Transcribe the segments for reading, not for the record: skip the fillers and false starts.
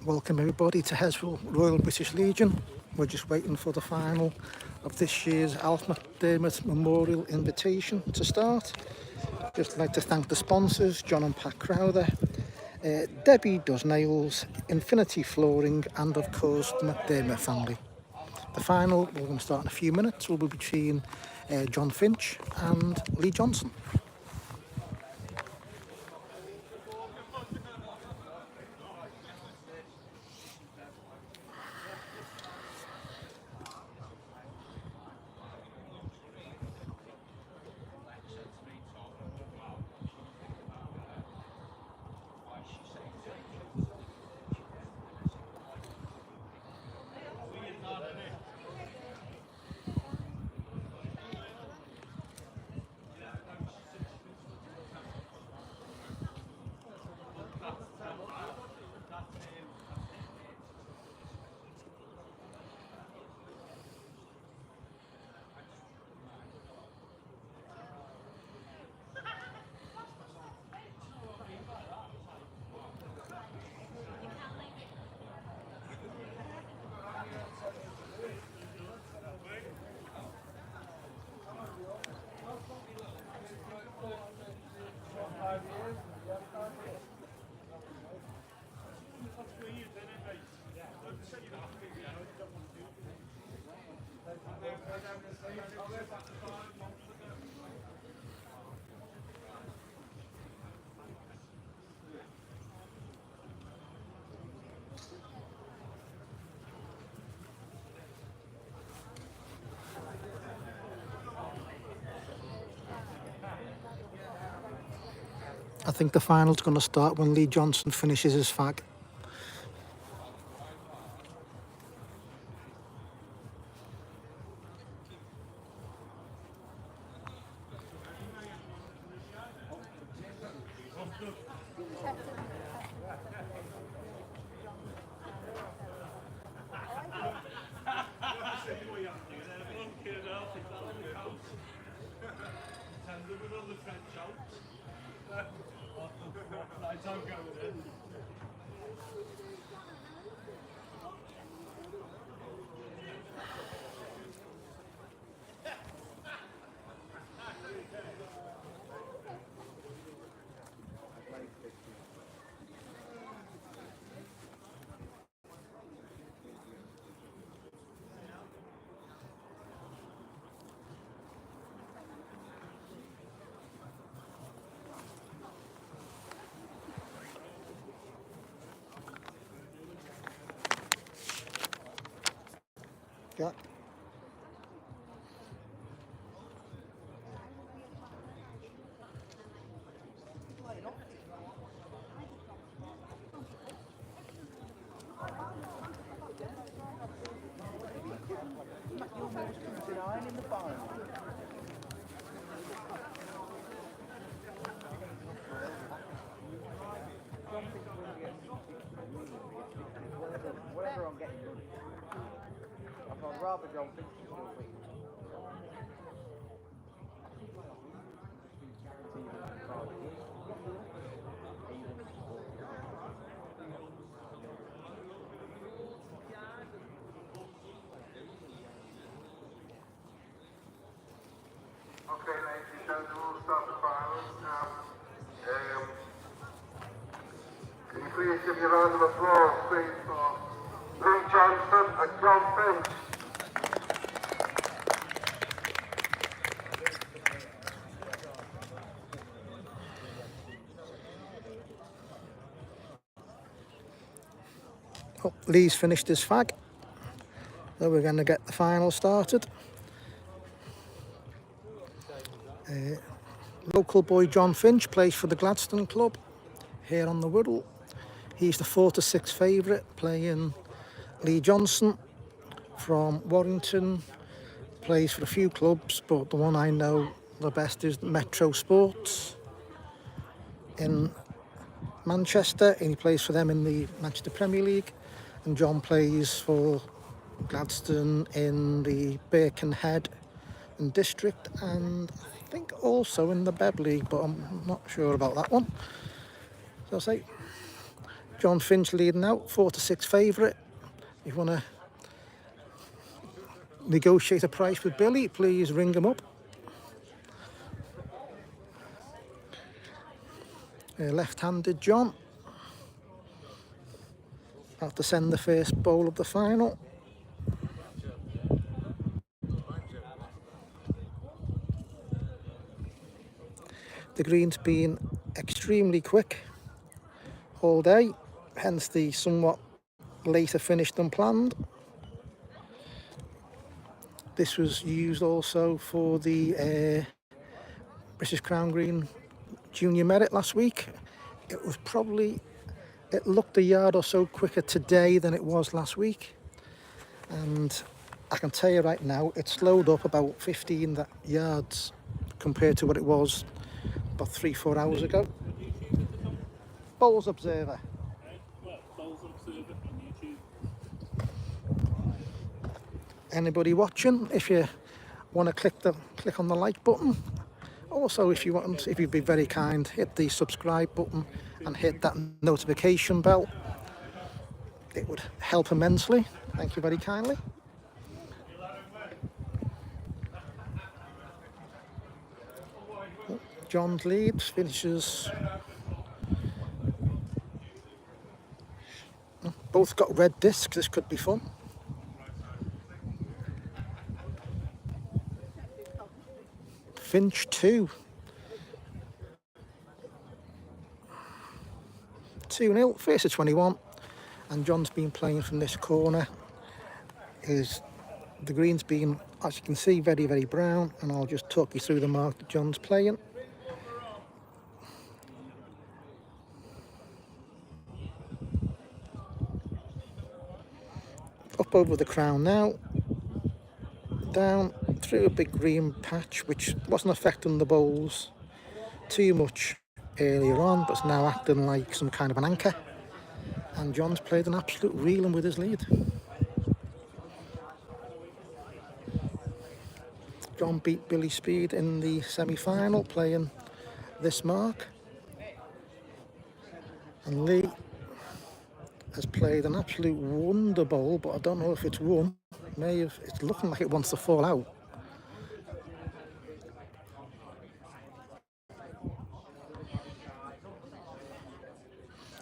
Welcome everybody to Heswell Royal British Legion. We're just waiting for the final of this year's Alf McDermott Memorial Invitation to start. Just like to thank the sponsors, John and Pat Crowther, Debbie Does Nails, Infinity Flooring, and of course the McDermott family. The final, we're going to start in a few minutes, will be between John Finch and Lee Johnson. I think the final's going to start when Lee Johnson finishes his fag. Yeah. Whatever I'm getting, I'd rather John Finch still win. Okay, ladies and gentlemen, we'll start the finals now. Can you please give me a round of applause, please, for Lee Johnson and John Finch? Oh, Lee's finished his fag, so we're going to get the final started. Local boy John Finch plays for the Gladstone Club here on the Wirral. He's the 4 to 6 favourite, playing Lee Johnson from Warrington. Plays for a few clubs, but the one I know the best is Metro Sports in Manchester, and he plays for them in the Manchester Premier League. And John plays for Gladstone in the Birkenhead and District, and I think also in the Beb League, but I'm not sure about that one. So I'll say John Finch leading out, 4-6 favourite. If you want to negotiate a price with Billy, please ring him up. Left-handed John. About to send the first bowl of the final. The green's been extremely quick all day, hence the somewhat later finish than planned. This was used also for the British Crown Green Junior Merit last week. It looked a yard or so quicker today than it was last week. And I can tell you right now, it slowed up about 15 yards compared to what it was about 3-4 hours ago. Bowls Observer. Anybody watching, if you want to click on the like button. Also, if you'd be very kind, hit the subscribe button and hit that notification bell. It would help immensely. Thank you very kindly. John's lead finishes. Both got red discs. This could be fun. Finch 2. 2-0, first to 21. And John's been playing from this corner. The green's been, as you can see, very, very brown. And I'll just talk you through the mark that John's playing. Up over the crown now, down through a big green patch which wasn't affecting the bowls too much earlier on, but it's now acting like some kind of an anchor. And John's played an absolute reeling with his lead. John beat Billy Speed in the semi-final playing this mark. And Lee has played an absolute wonder bowl, but I don't know if it's won. It's looking like it wants to fall out.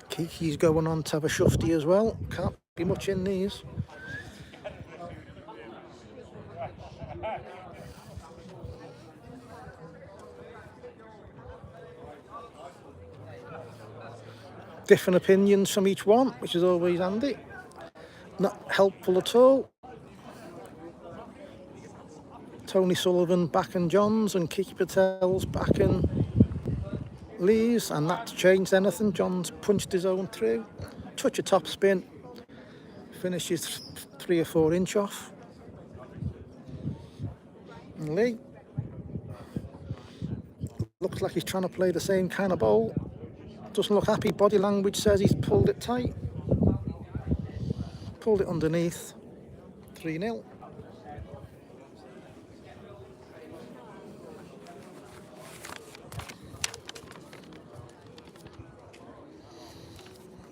Kiki's going on to have a shufty as well. Can't be much in these. Different opinions from each one, which is always handy. Not helpful at all. Tony Sullivan backing John's and Kiki Patel's backing Lee's, and that's changed anything. John's punched his own through. Touch of top spin. Finishes 3 or 4 inch off. And Lee looks like he's trying to play the same kind of bowl. Doesn't look happy. Body language says he's pulled it tight. Pulled it underneath. 3-0.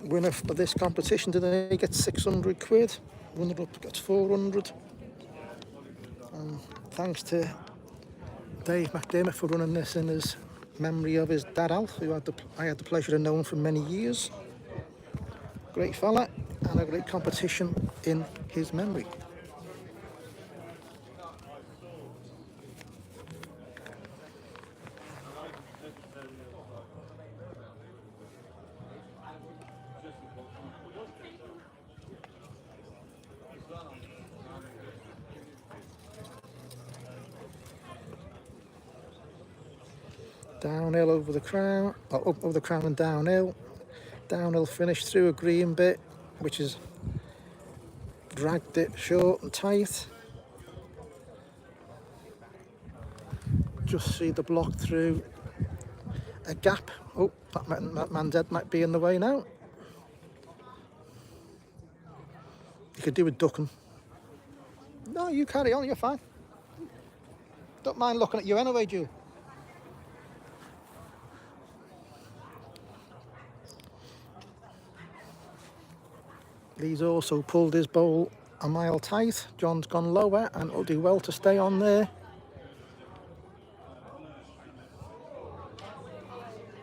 Winner for this competition today gets 600 quid. Runner up gets 400. And thanks to Dave McDermott for running this in his memory of his dad Alf, who I had the pleasure of knowing for many years. Great fella, and a great competition in his memory. Downhill over the crown, or up over the crown and downhill. Downhill finish through a green bit, which has dragged it short and tight. Just see the block through a gap. Oh, that man's head might be in the way now. You could do with ducking. No, you carry on, you're fine. Don't mind looking at you anyway, Jules. Lee's also pulled his bowl a mile tight. John's gone lower and it'll do well to stay on there.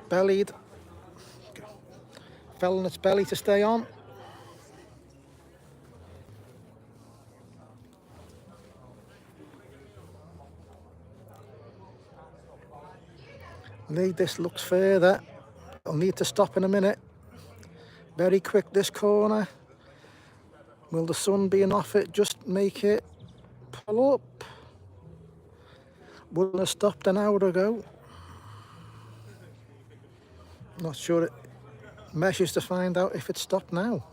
Bellied. Fell on its belly to stay on. Lee, this looks further. It'll need to stop in a minute. Very quick this corner. Will the sun being off it just make it pull up? Wouldn't have stopped an hour ago. Not sure it measures to find out if it stopped now.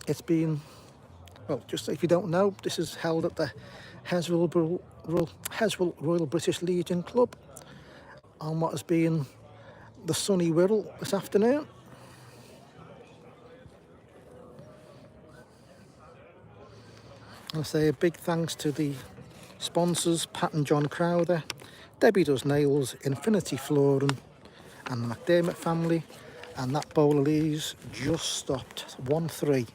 It's been, well, just if you don't know, this is held at the Heswell Royal British Legion Club on what has been the sunny Wirral this afternoon. I say a big thanks to the sponsors, Pat and John Crowther, Debbie Does Nails, Infinity Flooring and the McDermott family, and that bowl of Lee's just stopped 1-3.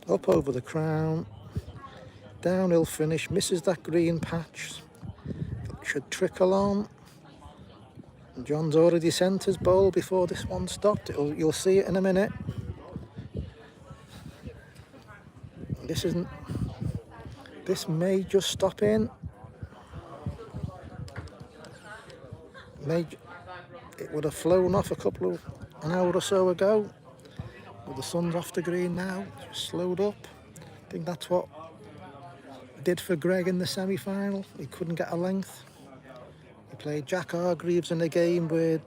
Up over the crown, downhill finish, misses that green patch, should trickle on. John's already sent his bowl before this one stopped. You'll see it in a minute. This may just stop in. It would have flown off an hour or so ago. But the sun's off the green now, just slowed up. I think that's what it did for Greg in the semi-final. He couldn't get a length. He played Jack Hargreaves in a game where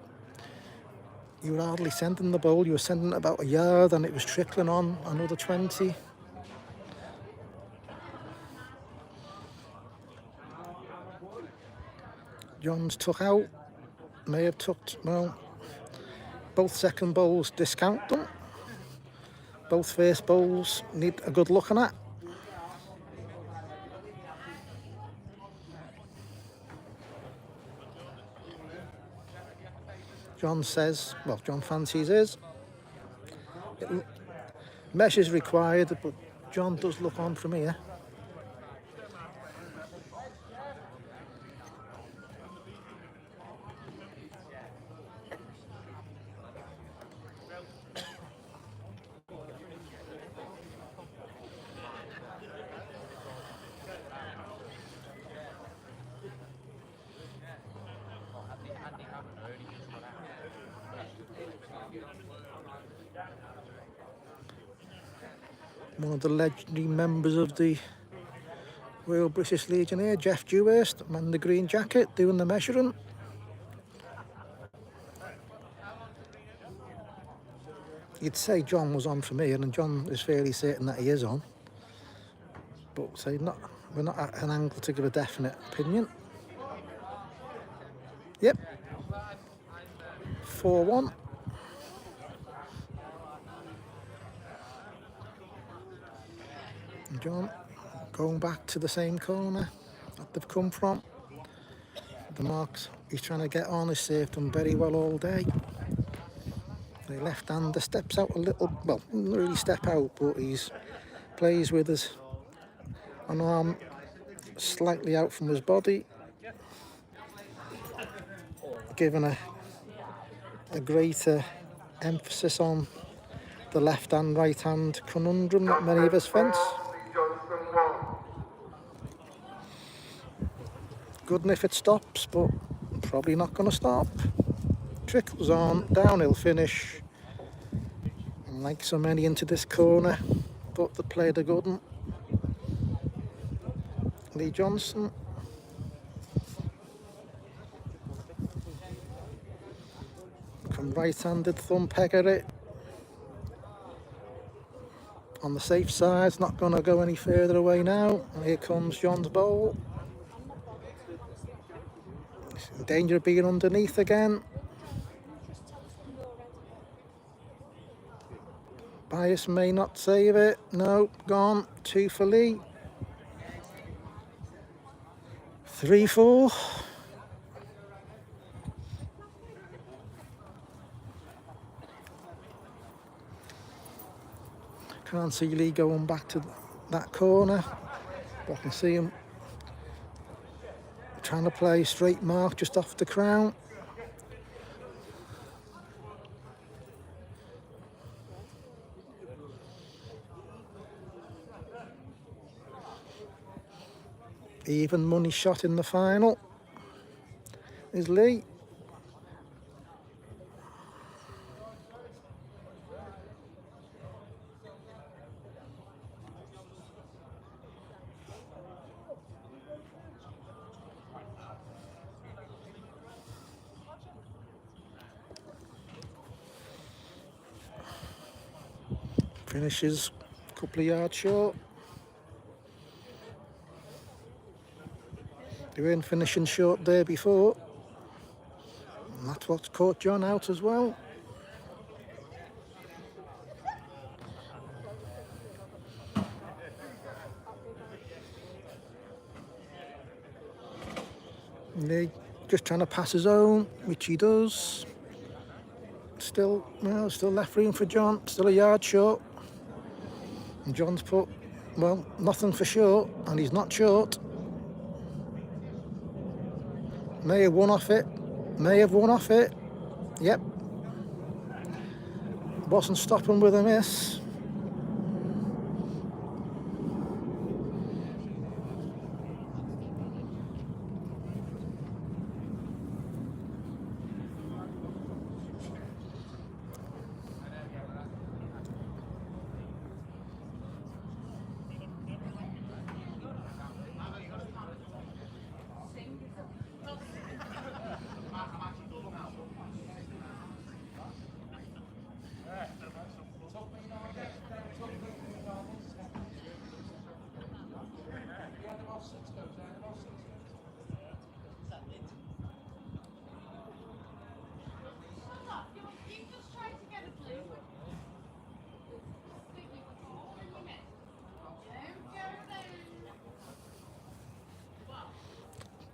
you were hardly sending the bowl. You were sending it about a yard and it was trickling on another 20. John's took out, may have took, well, both second bowls discount them. Both first bowls need a good looking at. John says, well, John fancies his. Measures required, but John does look on from here. One of the legendary members of the Royal British Legion here, Jeff Dewhurst, man in the green jacket, doing the measuring. You'd say John was on from here, and John is fairly certain that he is on. But say we're not at an angle to give a definite opinion. Yep. 4-1. John going back to the same corner that they've come from. The marks he's trying to get on has served him very well all day. The left-hander steps out a little, well, doesn't really step out, but he's plays with his an arm slightly out from his body, giving a greater emphasis on the left hand, right hand conundrum that many of us fence. Good enough if it stops, but probably not going to stop. Trickles on, downhill finish. And like so many into this corner, but they played a good one. Lee Johnson. Come right-handed thumb peg at it. on the safe side. It's not going to go any further away now. And here comes John's bowl. He's in danger of being underneath again. Bias may not save it. No, gone. 2 for Lee. 3-4. Can't see Lee going back to that corner, but I can see him trying to play straight mark just off the crown. Even money shot in the final is Lee. Finishes a couple of yards short. They weren't finishing short there before. And that's what's caught John out as well. Lee just trying to pass his own, which he does. Still, well, still left room for John. Still a yard short. And John's put, well, nothing for short, and he's not short. May have won off it. May have won off it. Yep. Wasn't stopping with a miss.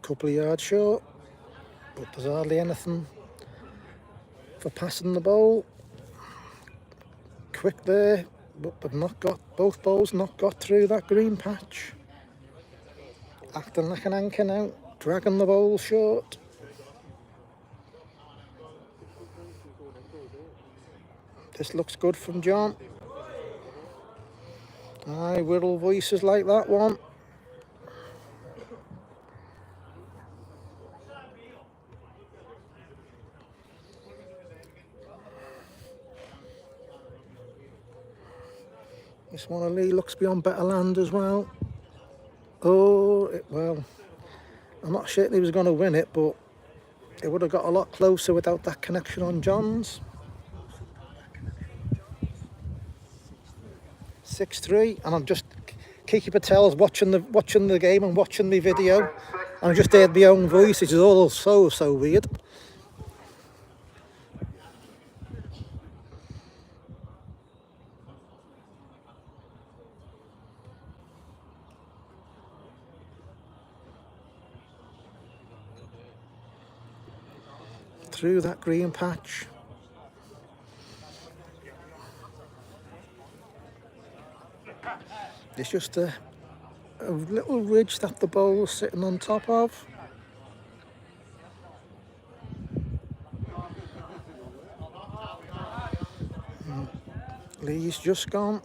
Couple of yards short, but there's hardly anything for passing the bowl. Quick there, but they've not got, both bowls not got through that green patch. Acting like an anchor now, dragging the bowl short. This looks good from John. Aye, Whittle voices like that one. This one of Lee looks beyond better land as well. Oh, well, I'm not certain he was going to win it, but it would have got a lot closer without that connection on John's. 6-3, and I'm just, Kiki Patel's watching the game and watching the video, and I just heard my own voice, which is all so weird. Through that green patch. It's just a little ridge that the bowl is sitting on top of. Lee's just gone.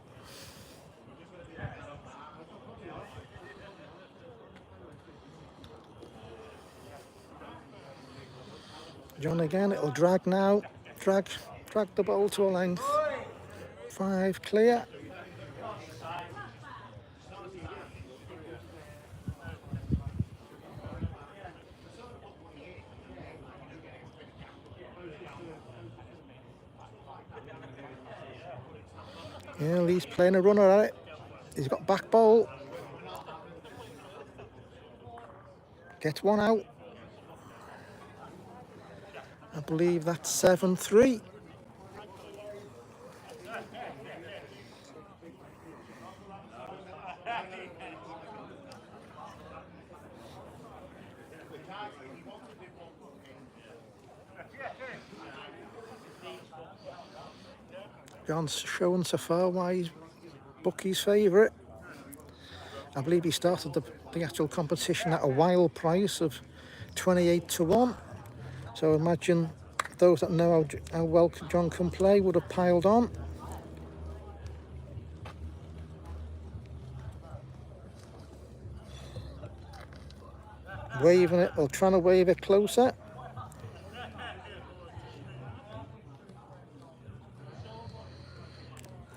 John again, it'll drag now. Drag the bowl to a length. 5 clear. Yeah, Lee's playing a runner at it. He's got back bowl. Gets one out. I believe that's 7-3. John's showing so far why he's Bucky's favourite. I believe he started the actual competition at a wild price of 28-1. So imagine those that know how well John can play would have piled on. Waving it, or trying to wave it closer.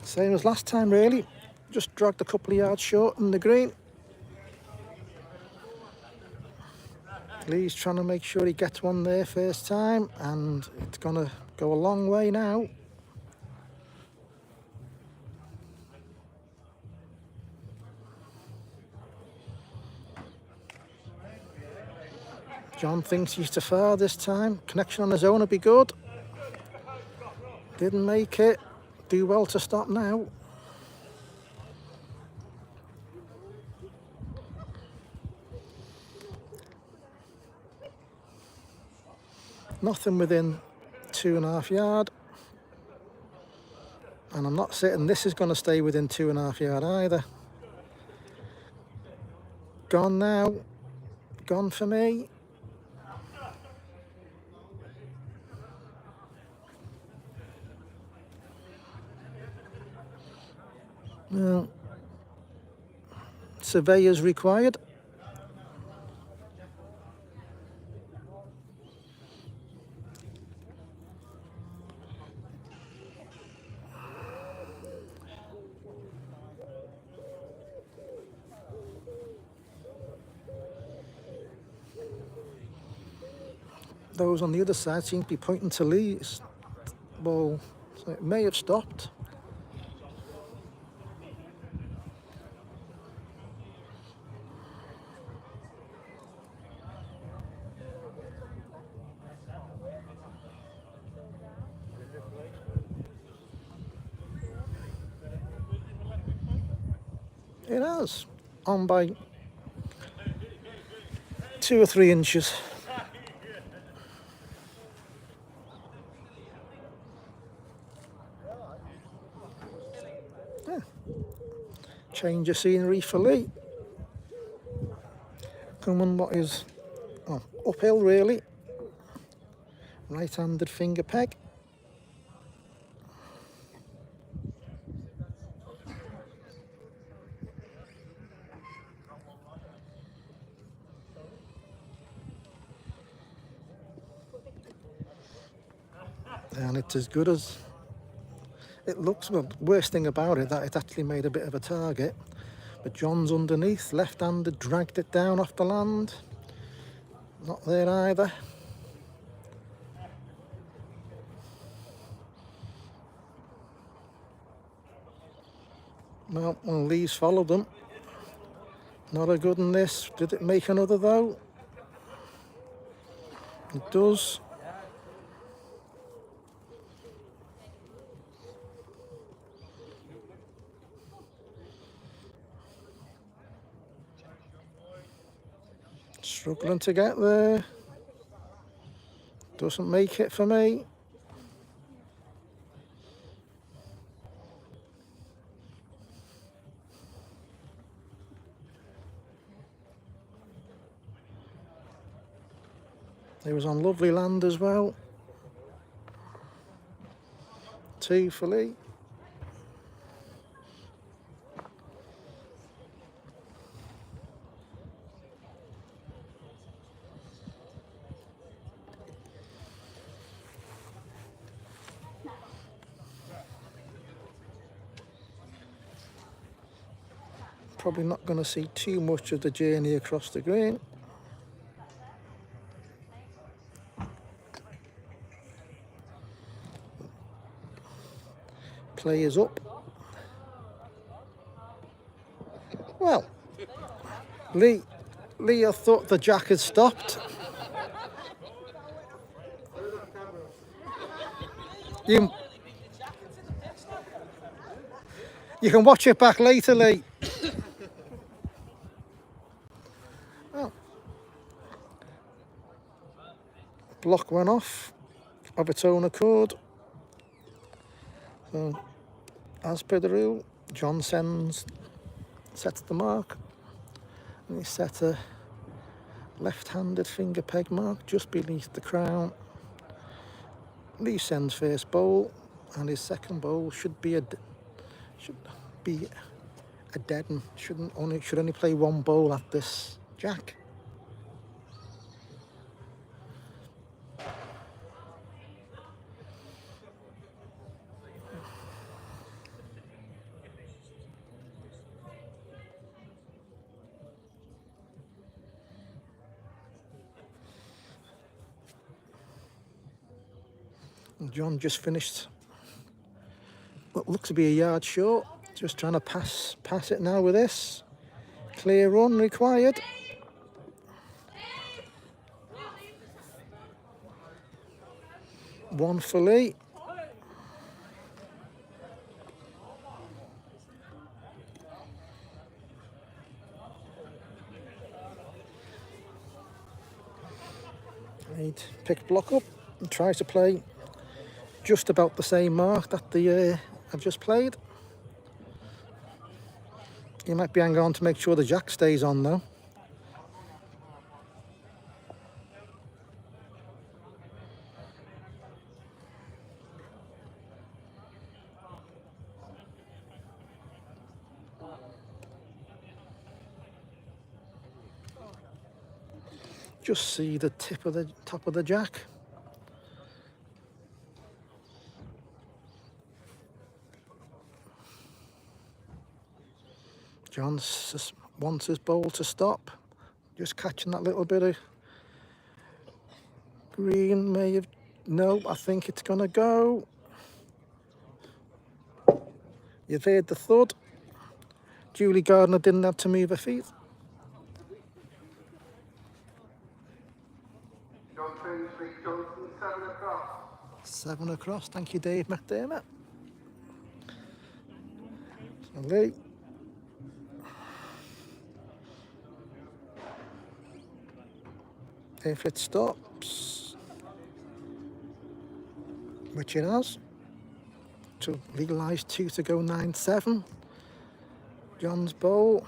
Same as last time really, just dragged a couple of yards short in the green. Lee's trying to make sure he gets one there first time, and it's going to go a long way now. John thinks he's too far this time. Connection on his own would be good. Didn't make it. Do well to stop now. Nothing within 2.5 yards. And I'm not certain this is going to stay within 2.5 yards either. Gone now. Gone for me. Well, surveyors required. Those on the other side seem to be pointing to Lee's ball, so it may have stopped. It has, on by 2 or 3 inches. Yeah. Change of scenery for Lee. Coming what is uphill really. Right-handed finger peg. And it's as good as it looks. Well, worst thing about it, that it actually made a bit of a target. But John's underneath, left-handed, dragged it down off the land. Not there either. Well, Lee's followed them. Not a good in this. Did it make another though? It does. Struggling to get there. Doesn't make it for me. It was on lovely land as well. 2 for Lee. Probably not going to see too much of the journey across the green. Play is up. Well, Lee I thought the jack had stopped. You can watch it back later, Lee. Oh, block went off of its own accord. So, as per the rule, John sets the mark, and he set a left-handed finger peg mark just beneath the crown. Lee sends first bowl, and his second bowl should be a dead and should only play one bowl at this jack. John just finished what looks to be a yard short. Just trying to pass it now with this. Clear run required. One for Lee. He'd pick block up and try to play just about the same mark that I've just played. You might be hanging on to make sure the jack stays on though. Just see the top of the jack. John just wants his bowl to stop. Just catching that little bit of green. No, I think it's gonna go. You've heard the thud. Julie Gardner didn't have to move her feet. John Finch, Lee Johnson, 7 across. 7 across. Thank you, Dave McDermott. So Lee. If it stops, which it has, to legalise 2 to go 9-7. John's bowl.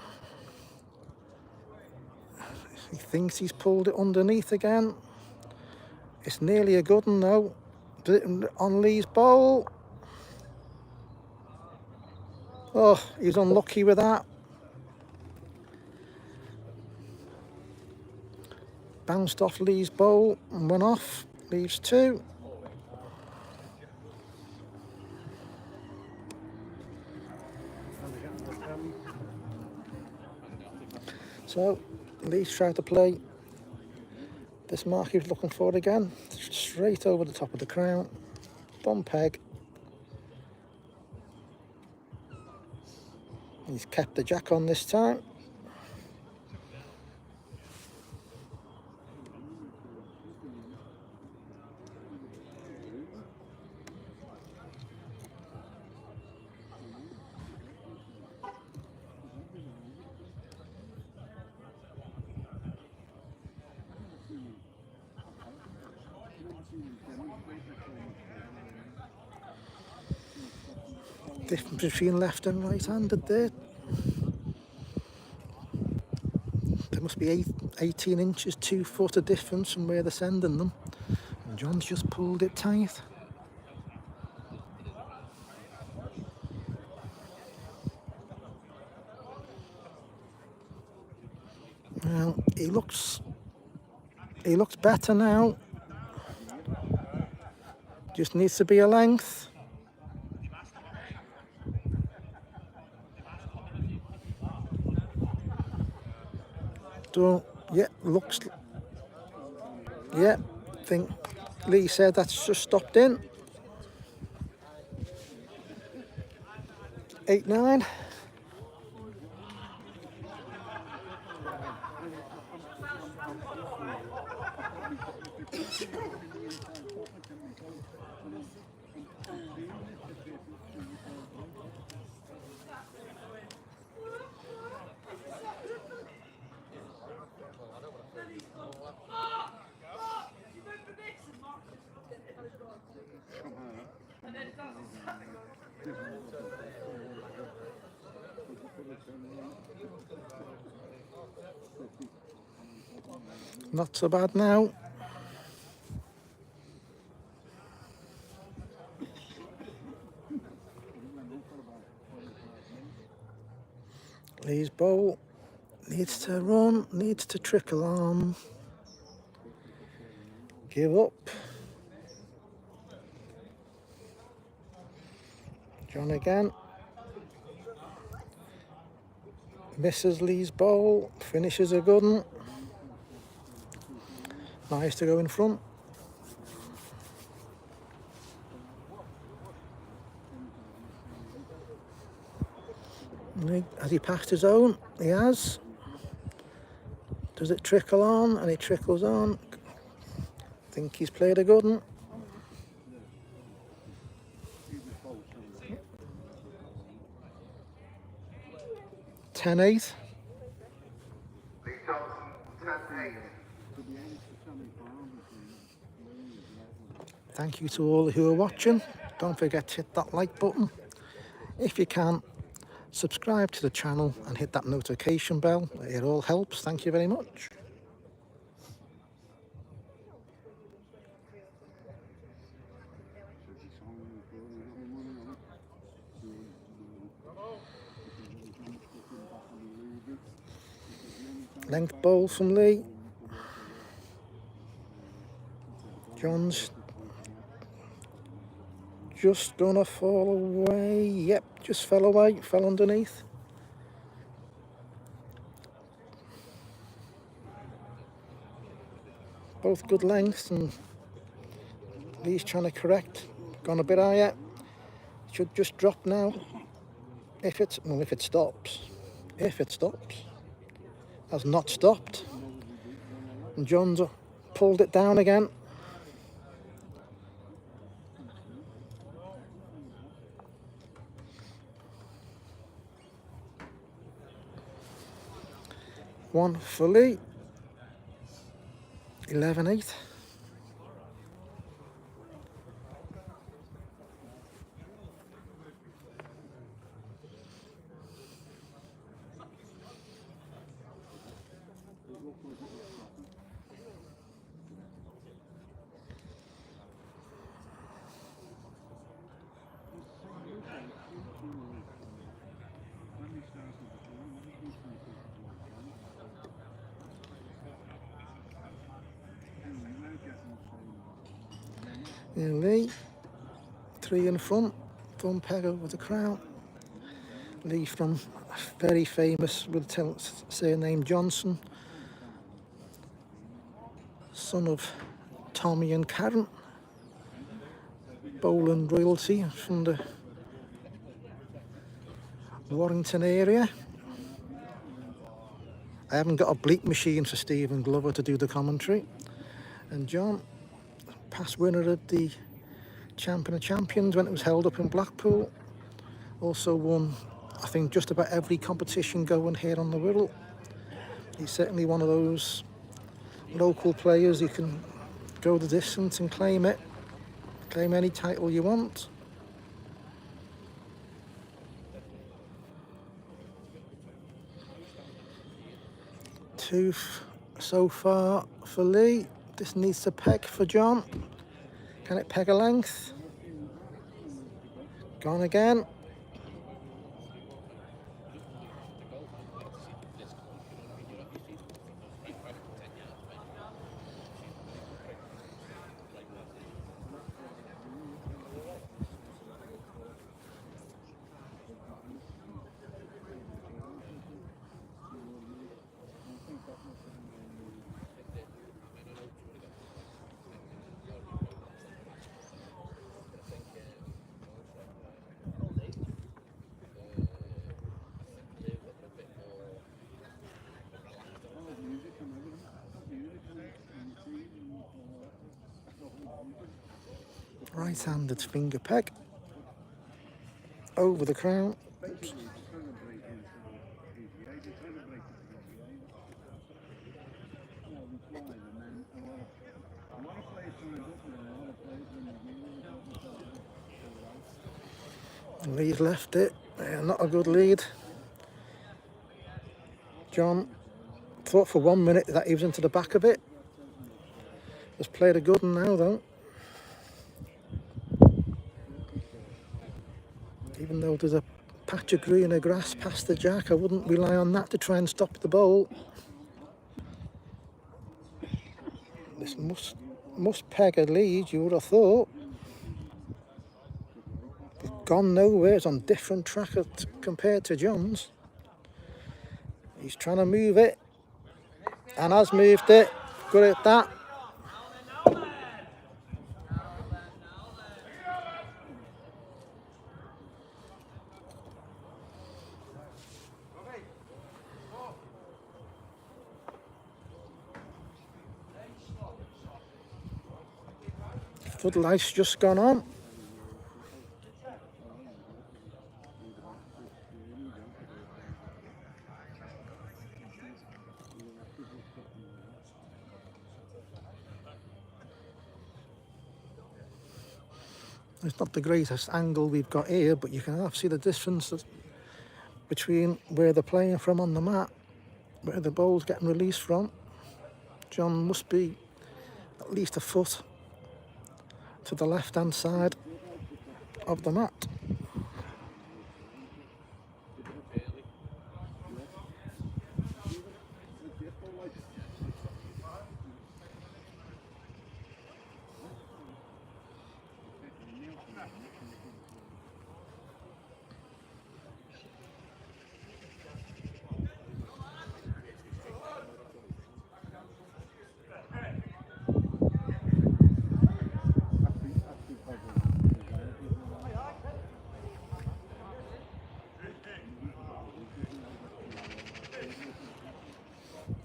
He thinks he's pulled it underneath again. It's nearly a good one though. On Lee's bowl. Oh, he's unlucky with that. Bounced off Lee's bowl and went off. Leaves 2. So Lee's tried to play this mark he was looking for again. Straight over the top of the crown. Bum peg. He's kept the jack on this time. Difference between left and right-handed there. There must be 18 inches, 2 foot of difference from where they're sending them. And John's just pulled it tight. Well, he looks better now. Just needs to be a length. Yeah, I think Lee said that's just stopped in. 8-9. Not so bad now. Lee's bowl needs to run, needs to trickle on. Give up. John again. Misses Lee's bowl, finishes a good one. Nice to go in front. Has he passed his own? He has. Does it trickle on? And it trickles on. I think he's played a good one. 10-8. Lee Johnson, 10-8. Thank you to all who are watching. Don't forget to hit that like button. If you can, subscribe to the channel and hit that notification bell. It all helps. Thank you very much. Length bowl from Lee. John's just gonna fall away. Yep, just fell away, fell underneath. Both good lengths, and Lee's trying to correct. Gone a bit higher. Should just drop now. If it stops. If it stops. Has not stopped. And John's pulled it down again. One for Lee. 11-8. And Lee, 3 in front, thumb peg over the crown. Lee from very famous with the surname Johnson, son of Tommy and Karen, bowling royalty from the Warrington area. I haven't got a bleep machine for Stephen Glover to do the commentary. And John, past winner of the Champion of Champions when it was held up in Blackpool. Also won, I think, just about every competition going here on the Wirral. He's certainly one of those local players who can go the distance and claim it. Claim any title you want. Two so far for Lee. This needs to peg for John. Can it peg a length? Gone again. Right-handed finger peg over the crown. Oops. Lee's left it. Not a good lead. John thought for 1 minute that he was into the back of it. Just played a good one now though. Even though there's a patch of greener grass past the jack, I wouldn't rely on that to try and stop the bowl. This must peg a lead, you would have thought. It's gone nowhere, it's on different track compared to John's. He's trying to move it, and has moved it. Good at that. Floodlight's just gone on. It's not the greatest angle we've got here, but you can see the difference between where they're playing from on the mat, where the ball's getting released from. John must be at least a foot to the left-hand side of the mat.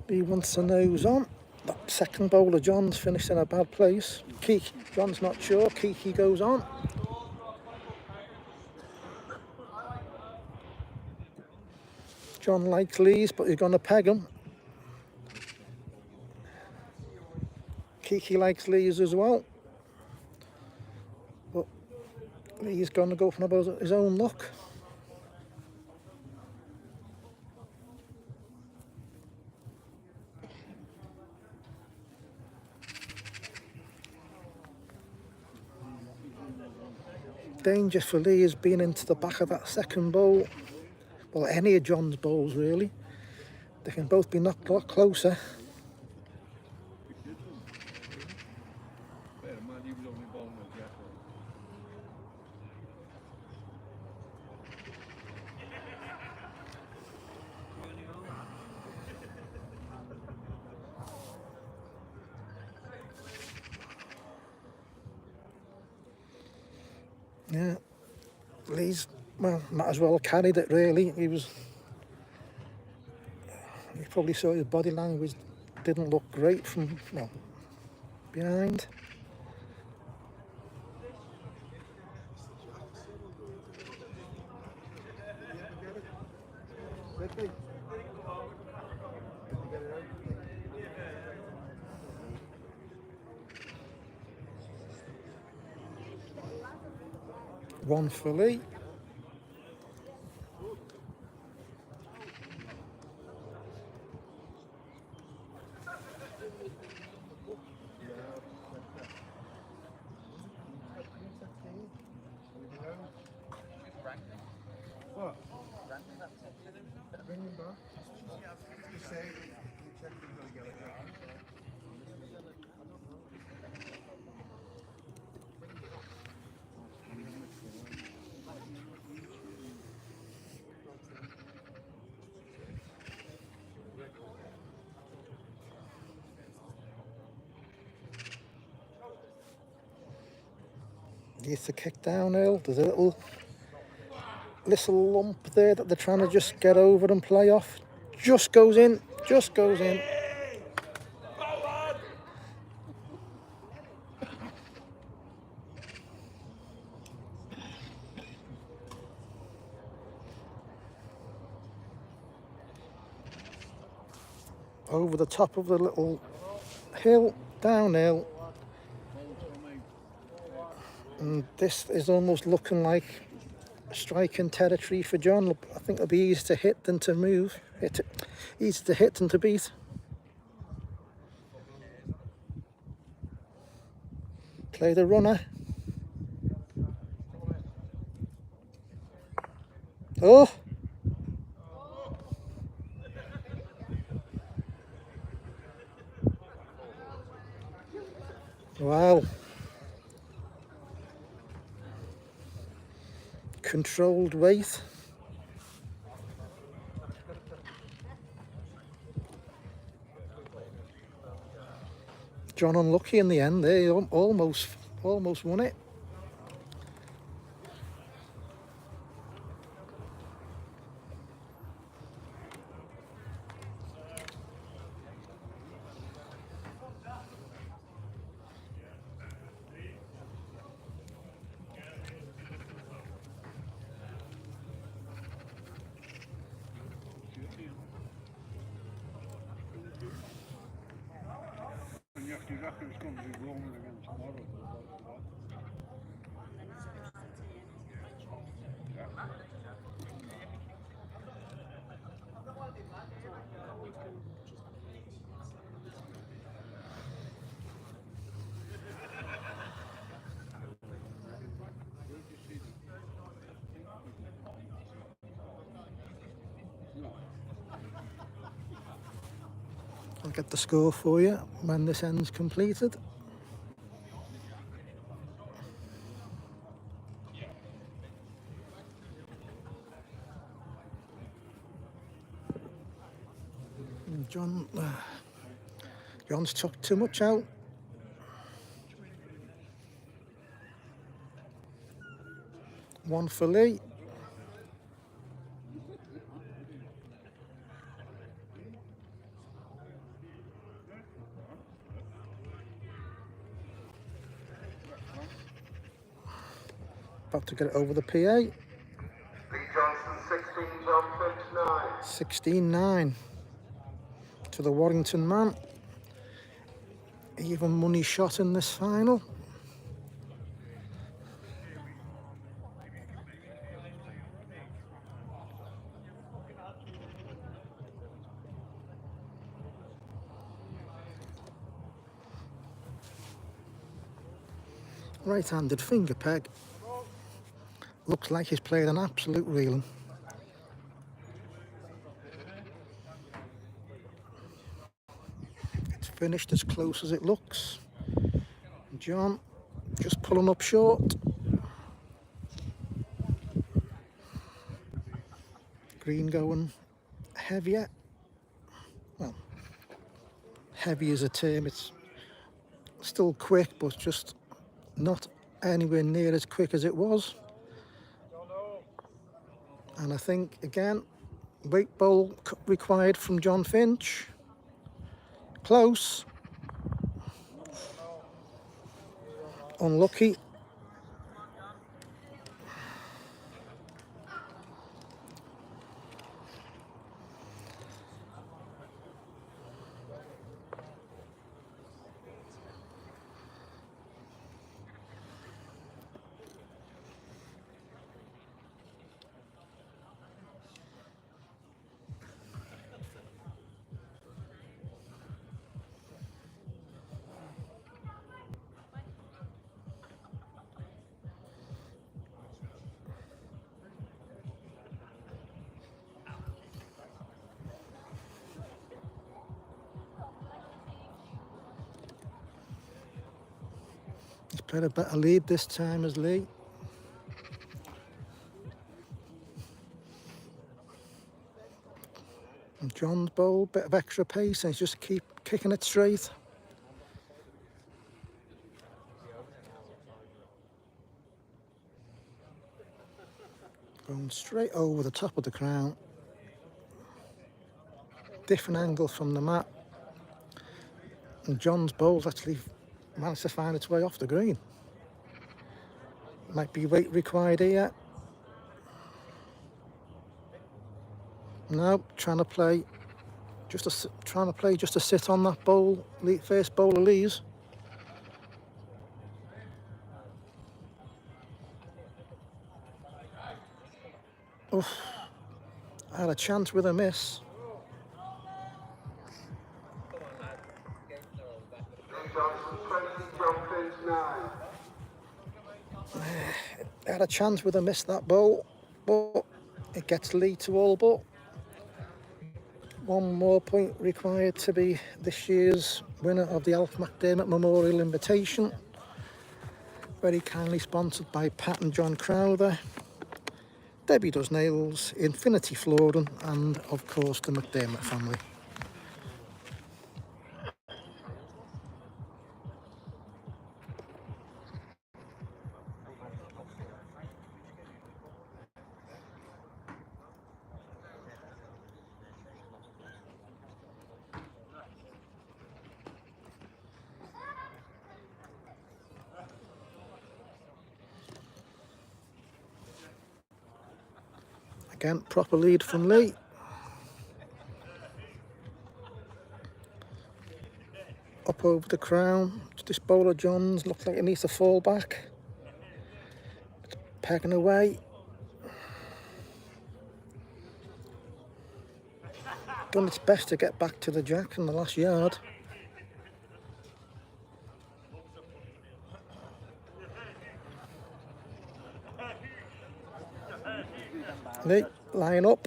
He wants the nose on. That second bowler, John's finished in a bad place. John's not sure. Kiki goes on. John likes Lee's, but he's going to peg him. Kiki likes Lee's as well. But Lee's going to go for about his own luck. Danger for Lee has been into the back of that second bowl. Well, any of John's bowls really. They can both be knocked a lot closer. Yeah, Lee's, well, might as well have carried it really. You probably saw his body language didn't look great from, well, behind. One for Lee. Needs to kick downhill. There's a little lump there that they're trying to just get over and play off. Just goes in, just goes in. Over the top of the little hill, downhill. And this is almost looking like striking territory for John. I think it'll be easier to hit than to move. Easier to hit than to beat. Play the runner. Oh! Wow. Controlled weight. John unlucky in the end. They almost won it. I'll get the score for you when this end's completed. John's took too much out. One for Lee. About to get it over the PA. Lee Johnson 16, John Finch 9. 16-9 to the Warrington man. Even money shot in this final. Right-handed finger peg. Looks like he's played an absolute reeling. It's finished as close as it looks. John just pulling up short. Green going heavier. Well, heavy is a term. It's still quick, but just not anywhere near as quick as it was. And I think, again, weight bowl required from John Finch. Close. Unlucky. He's played a better lead this time as Lee. And John's bowl, bit of extra pace, and he's just keep kicking it straight. Going straight over the top of the crown. Different angle from the mat. And John's bowl's actually managed to find its way off the green. Might be weight required here. No, trying to play just to sit on that bowl, first bowl of Lee's. I had a chance with a miss. Lee Johnson 20, John Finch 9. I had a chance with a miss that ball, but it gets Lee to all but. One more point required to be this year's winner of the Alf McDermott Memorial Invitation. Very kindly sponsored by Pat and John Crowther, Debbie Does Nails, Infinity Flooring, and of course the McDermott family. Again, proper lead from Lee. Up over the crown. This bowler Johns looks like it needs to fall back. It's pegging away. Done its best to get back to the jack in the last yard. Lee, line up.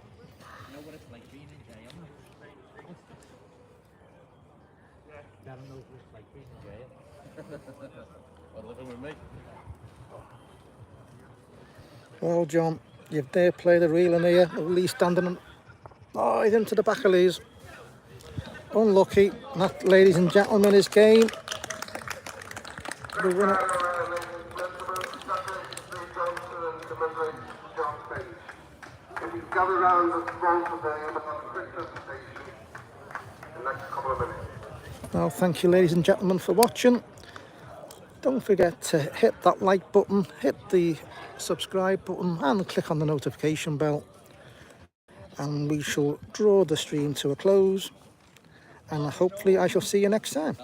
Well, John, you've there played a reel in here. Lee standing on. Oh, he's into the back of Lee's. Unlucky. And that, ladies and gentlemen, is game. The winner. Ladies and gentlemen, Lee Johnson and commemorating John Finch. If you gather round the throne today, we'll have a quick presentation in the next couple of minutes. Well, thank you, ladies and gentlemen, for watching. Don't forget to hit that like button, hit the subscribe button, and click on the notification bell. And we shall draw the stream to a close. And hopefully I shall see you next time.